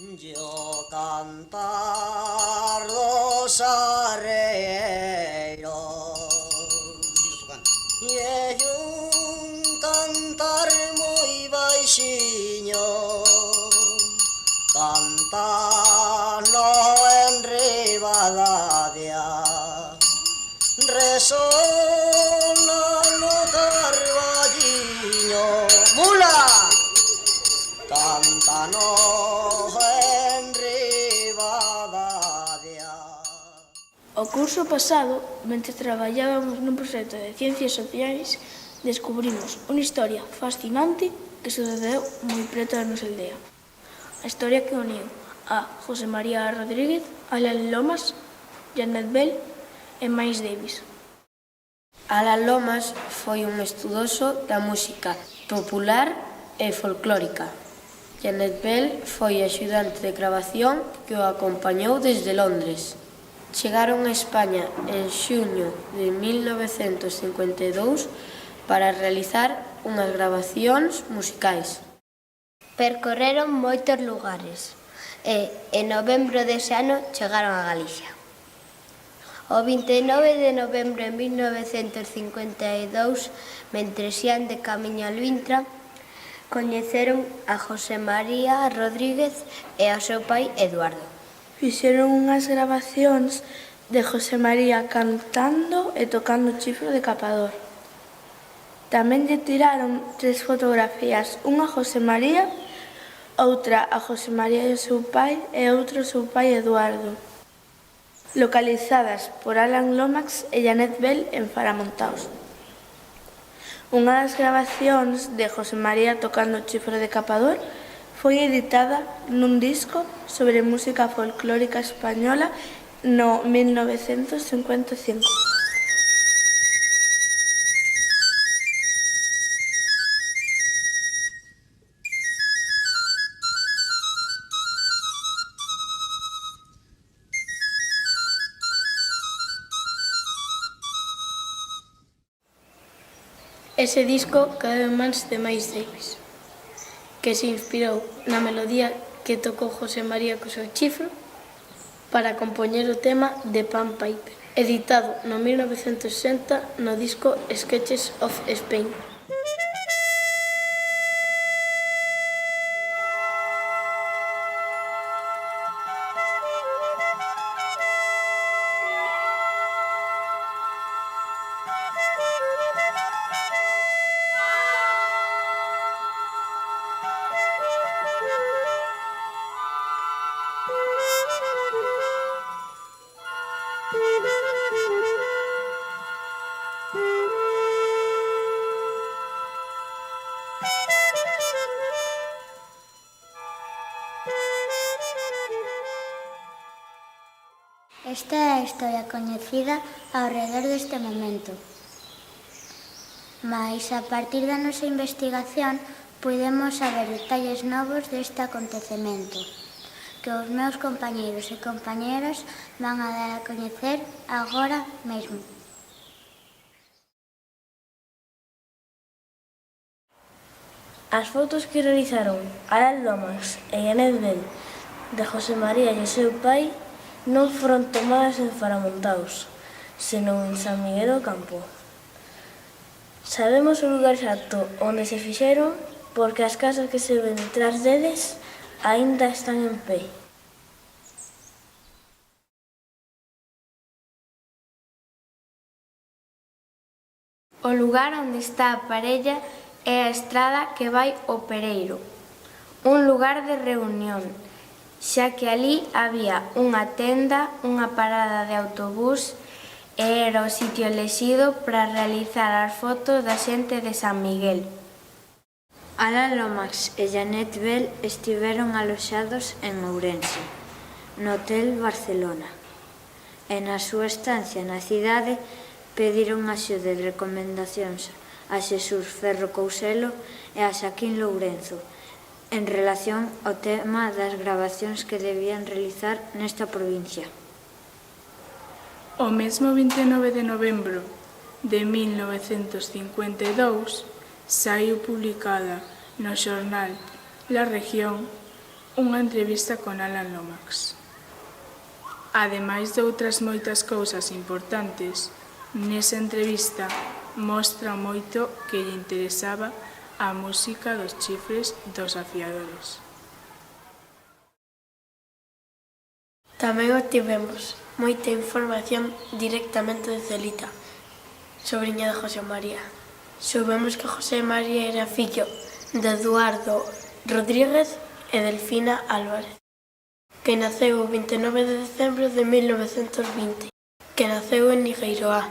Yo cantar dos arreros y un cantar muy baixinho, cantando en Ribadavia, resona no Carballiño. ¡Mula! Cántanos en Ribadavia. O curso pasado, mentre traballábamos nun proxecto de Ciencias Sociais, descubrimos unha historia fascinante que sucedeu moi preto da nosa aldea. A historia que uniu a José María Rodríguez, Alan Lomas, Janet Bell e Miles Davis. Alan Lomas foi un estudoso da música popular e folclórica. Janet Bell foi axudante de gravación que o acompañou desde Londres. Chegaron a España en xuño de 1952 para realizar unhas gravacións musicais. Percorreron moitos lugares e en novembro dese ano chegaron a Galicia. O 29 de novembro de 1952, mentres ian de camiño a Luintra, coñeceron a José María Rodríguez e ao seu pai Eduardo. Fixeron unhas gravacións de José María cantando e tocando o chifro de capador. Tamén lle tiraron 3 fotografías, unha a José María, outra a José María e o seu pai e outra o seu pai Eduardo, localizadas por Alan Lomax e Janet Bell en Faramontaos. Unha das gravacións de José María tocando o chifro de capador foi editada nun disco sobre música folclórica española no 1955. Ese disco caeu en mans de Miles Davis, que se inspirou na melodía que tocou José María co seu chifro para compoñer o tema de Pan Piper, editado no 1960 no disco Sketches of Spain. Esta é a historia coñecida ao redor deste momento. Mais, a partir da nosa investigación, puidemos saber detalles novos deste acontecemento, que os meus compañeiros e compañeras van a dar a coñecer agora mesmo. As fotos que realizaron Alan Lomax e Janet Bell de José María e o seu pai non foron tomadas en Faramontaos, senón en San Miguel do Campo. Sabemos o lugar exacto onde se fixeron porque as casas que se ven detrás deles aínda están en pé. O lugar onde está a parella é a estrada que vai ao Pereiro, un lugar de reunión, xa que alí había unha tenda, unha parada de autobús e era o sitio elixido para realizar as fotos da xente de San Miguel. Alan Lomax e Janet Bell estiveron aloxados en Ourense, no Hotel Barcelona, e na súa estancia na cidade pediron axuda e recomendacións a Xesús Ferro Couselo e a Xaquín Lourenzo en relación ao tema das gravacións que debían realizar nesta provincia. O mesmo 29 de novembro de 1952 saiu publicada no xornal La Región unha entrevista con Alan Lomax. Ademais de outras moitas cousas importantes, nesa entrevista mostra moito que lle interesaba a música dos Chifres dos Afiadores. Tamén obtivemos moita información directamente de Celita, sobrinha de José María. Soubemos que José María era fillo de Eduardo Rodríguez e Delfina Álvarez, que naceu o 29 de decembro de 1920, que naceu en Nigueiroá,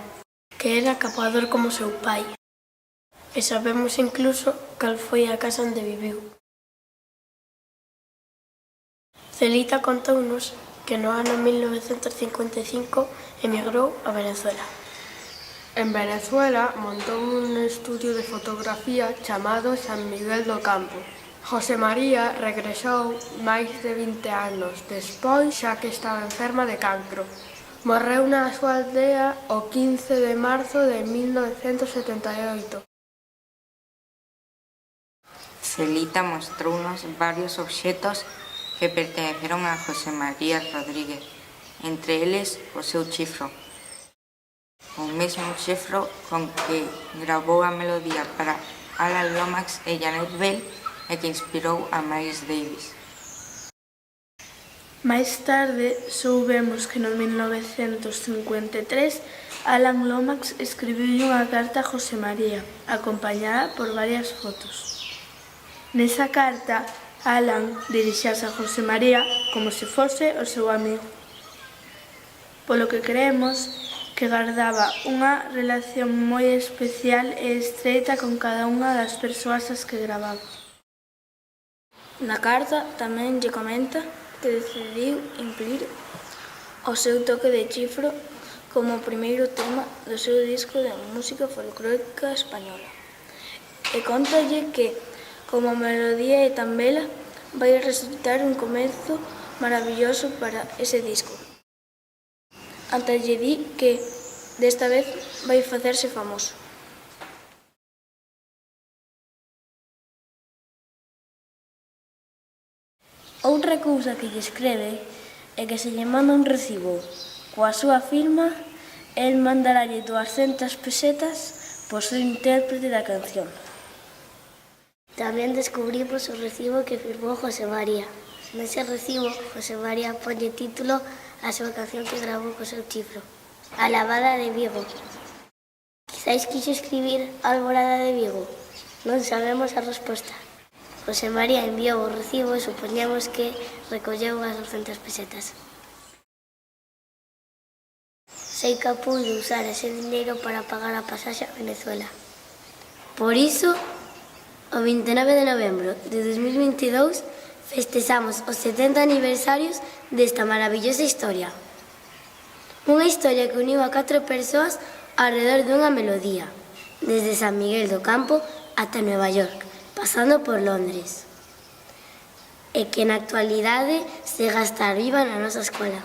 que era capador como seu pai. E sabemos incluso cal foi a casa onde viviu. Celita contounos que no ano 1955 emigrou a Venezuela. En Venezuela montou un estudio de fotografía chamado San Miguel do Campo. José María regresou máis de 20 anos despois, xa que estaba enferma de cancro. Morreu na súa aldea o 15 de marzo de 1978. Celita mostrounos varios obxetos que perteneceron a José María Rodríguez, entre eles o seu chifro. O mesmo chifro con que gravou a melodía para Alan Lomax e Jeanette Bell e que inspirou a Miles Davis. Máis tarde soubemos que no 1953 Alan Lomax escribiu unha carta a José María, acompañada por varias fotos. Nesa carta, Alan dirixase a José María como se fose o seu amigo, polo que creemos que guardaba unha relación moi especial e estreita con cada unha das persoas as que gravaba. Na carta tamén lle comenta que decidiu incluir o seu toque de chifro como o primeiro tema do seu disco de música folclórica española. E contalle que, como a melodía é tan bela, vai resultar un comezo maravilloso para ese disco. Ata lle di que desta vez vai facerse famoso. Outra cousa que lle escreve é que se lle manda un recibo coa súa firma, el mandaralle 200 pesetas por ser intérprete da canción. Tamén descubrimos o recibo que firmou José María. Nese recibo, José María ponlle título á súa canción que gravou co seu chifro, Alabada de Vigo. Quizáis quixo escribir Alborada de Vigo? Non sabemos a resposta. José María enviou o recibo e supoñemos que recolleu as 200 pesetas. Seica pudo usar ese dinero para pagar a pasaxe a Venezuela. Por iso, o 29 de novembro de 2022 festexamos os 70 aniversarios desta maravillosa historia. Unha historia que uniu a 4 persoas alrededor dunha melodía, desde San Miguel do Campo ata Nueva York, pasando por Londres, e que na actualidade segue a estar viva na nosa escola.